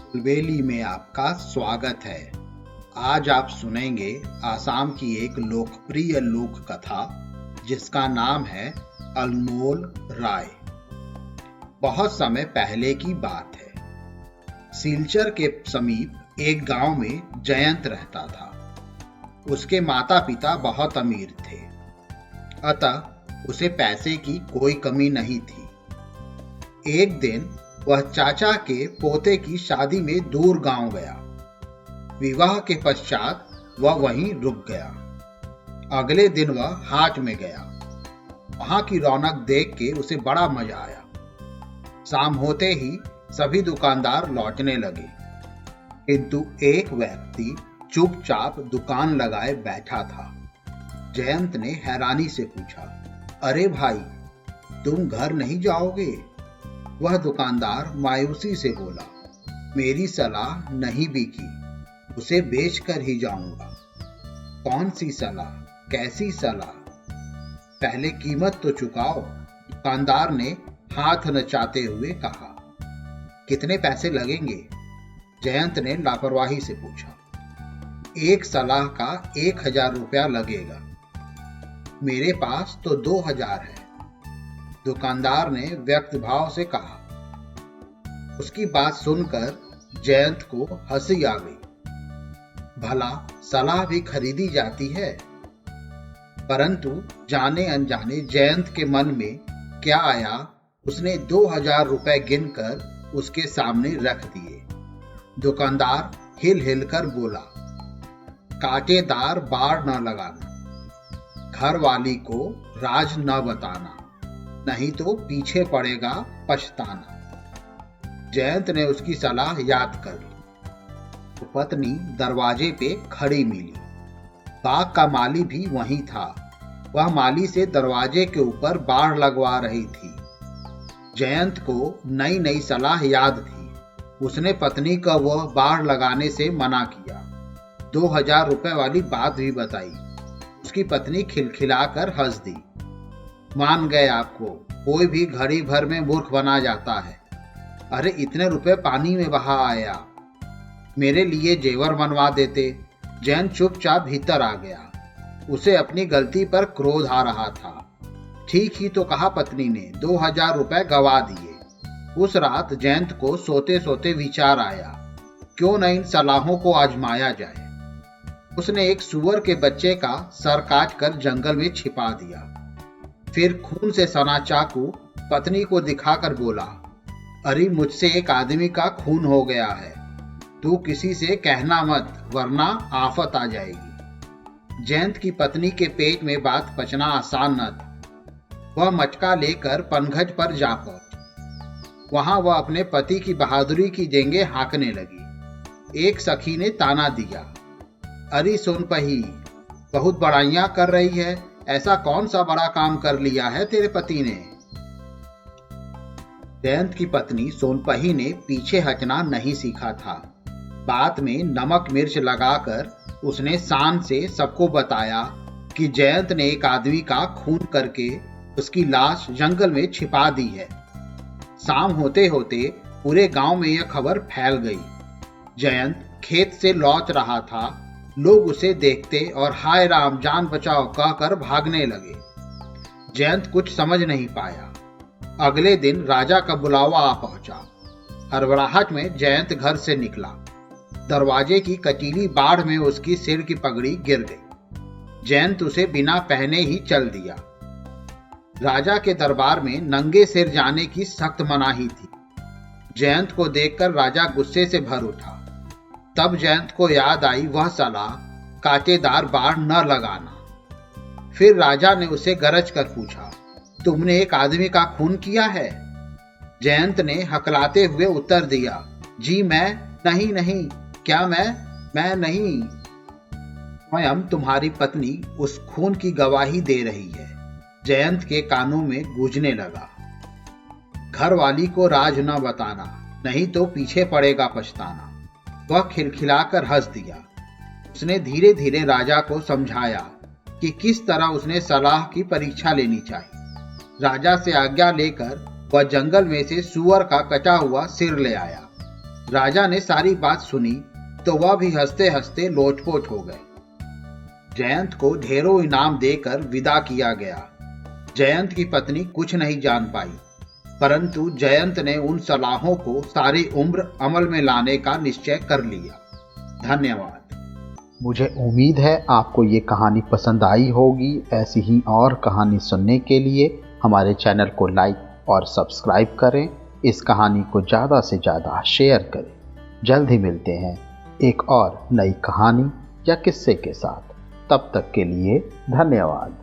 अलबेली में आपका स्वागत है। आज आप सुनेंगे आसाम की एक लोकप्रिय लोक कथा जिसका नाम है अनमोल राय। बहुत समय पहले की बात है। सिलचर के समीप एक गांव में जयंत रहता था। उसके माता पिता बहुत अमीर थे, अतः उसे पैसे की कोई कमी नहीं थी। एक दिन वह चाचा के पोते की शादी में दूर गांव गया। विवाह के पश्चात वह वहीं रुक गया। अगले दिन वह हाट में गया। वहां की रौनक देख के उसे बड़ा मजा आया। शाम होते ही सभी दुकानदार लौटने लगे, किंतु एक व्यक्ति चुपचाप दुकान लगाए बैठा था। जयंत ने हैरानी से पूछा, अरे भाई, तुम घर नहीं जाओगे? वह दुकानदार मायूसी से बोला, मेरी सलाह नहीं बिकी, उसे बेचकर ही जाऊंगा। कौन सी सलाह? कैसी सलाह? पहले कीमत तो चुकाओ, दुकानदार ने हाथ नचाते हुए कहा। कितने पैसे लगेंगे? जयंत ने लापरवाही से पूछा। एक सलाह का 1000 रुपया लगेगा। मेरे पास तो 2000 है, दुकानदार ने व्यक्त भाव से कहा। उसकी बात सुनकर जयंत को हंसी आ गई। भला सलाह भी खरीदी जाती है? परंतु जाने अनजाने जयंत के मन में क्या आया, उसने 2000 रुपए गिनकर उसके सामने रख दिए। दुकानदार हिल हिल कर बोला, कांटेदार बाड़ न लगाना, घर वाली को राज न बताना, नहीं तो पीछे पड़ेगा पछताना। जयंत ने उसकी सलाह याद कर ली। तो पत्नी दरवाजे पे खड़ी मिली। बाग का माली भी वहीं था। वह माली से दरवाजे के ऊपर बाड़ लगवा रही थी। जयंत को नई नई सलाह याद थी। उसने पत्नी का वह बाड़ लगाने से मना किया। 2000 रुपए वाली बात भी बताई। उसकी पत्नी खिलखिलाकर हंस दी। मान गए आपको, कोई भी घड़ी भर में मूर्ख बना जाता है। अरे इतने रुपए पानी में बहा आया, मेरे लिए जेवर बनवा देते। जैन चुपचाप भीतर आ गया। उसे अपनी गलती पर क्रोध आ रहा था। ठीक ही तो कहा पत्नी ने, 2000 रुपए गवा दिए। उस रात जयंत को सोते सोते विचार आया, क्यों न इन सलाहों को आजमाया जाए। उसने एक सुअर के बच्चे का सर काट कर जंगल में छिपा दिया। फिर खून से सना चाकू पत्नी को दिखाकर बोला, अरे मुझसे एक आदमी का खून हो गया है, तू किसी से कहना मत, वरना आफत आ जाएगी। जयंत की पत्नी के पेट में बात पचना आसान न था। वह मटका लेकर पनघट पर जा पहुंची। वहां वह अपने पति की बहादुरी की जेंगे हाँकने लगी। एक सखी ने ताना दिया, अरे सोनपही, बहुत बड़ाइयां कर रही है, ऐसा कौन सा बड़ा काम कर लिया है तेरे पति ने? जयंत की पत्नी सोनपही ने पीछे हटना नहीं सीखा था। बात में नमक मिर्च लगाकर उसने शान से सबको बताया कि जयंत ने एक आदमी का खून करके उसकी लाश जंगल में छिपा दी है। शाम होते होते पूरे गांव में यह खबर फैल गई। जयंत खेत से लौट रहा था। लोग उसे देखते और हाय राम जान बचाओ कहकर भागने लगे। जयंत कुछ समझ नहीं पाया। अगले दिन राजा का बुलावा आ पहुंचा। हड़बड़ाहट में जयंत घर से निकला। दरवाजे की कटीली बाढ़ में उसकी सिर की पगड़ी गिर गई। जयंत उसे बिना पहने ही चल दिया। राजा के दरबार में नंगे सिर जाने की सख्त मनाही थी। जयंत को देखकर राजा गुस्से से भर उठा। तब जयंत को याद आई वह सलाह, कांटेदार बाड़ न लगाना। फिर राजा ने उसे गरज कर पूछा, तुमने एक आदमी का खून किया है? जयंत ने हकलाते हुए उत्तर दिया, जी मैं नहीं नहीं, क्या मैं नहीं। स्वयं तुम्हारी पत्नी उस खून की गवाही दे रही है। जयंत के कानों में गूंजने लगा, घर वाली को राज न बताना, नहीं तो पीछे पड़ेगा पछताना। वह खिलखिलाकर हंस दिया। उसने धीरे धीरे राजा को समझाया कि किस तरह उसने सलाह की परीक्षा लेनी चाहिए। राजा से आज्ञा लेकर वह जंगल में से सूअर का कटा हुआ सिर ले आया। राजा ने सारी बात सुनी तो वह भी हंसते हंसते लोटपोट हो गए। जयंत को ढेरों इनाम देकर विदा किया गया। जयंत की पत्नी कुछ नहीं जान पाई, परंतु जयंत ने उन सलाहों को सारी उम्र अमल में लाने का निश्चय कर लिया। धन्यवाद। मुझे उम्मीद है आपको ये कहानी पसंद आई होगी। ऐसी ही और कहानी सुनने के लिए हमारे चैनल को लाइक और सब्सक्राइब करें। इस कहानी को ज़्यादा से ज़्यादा शेयर करें। जल्द ही मिलते हैं एक और नई कहानी या किस्से के साथ। तब तक के लिए धन्यवाद।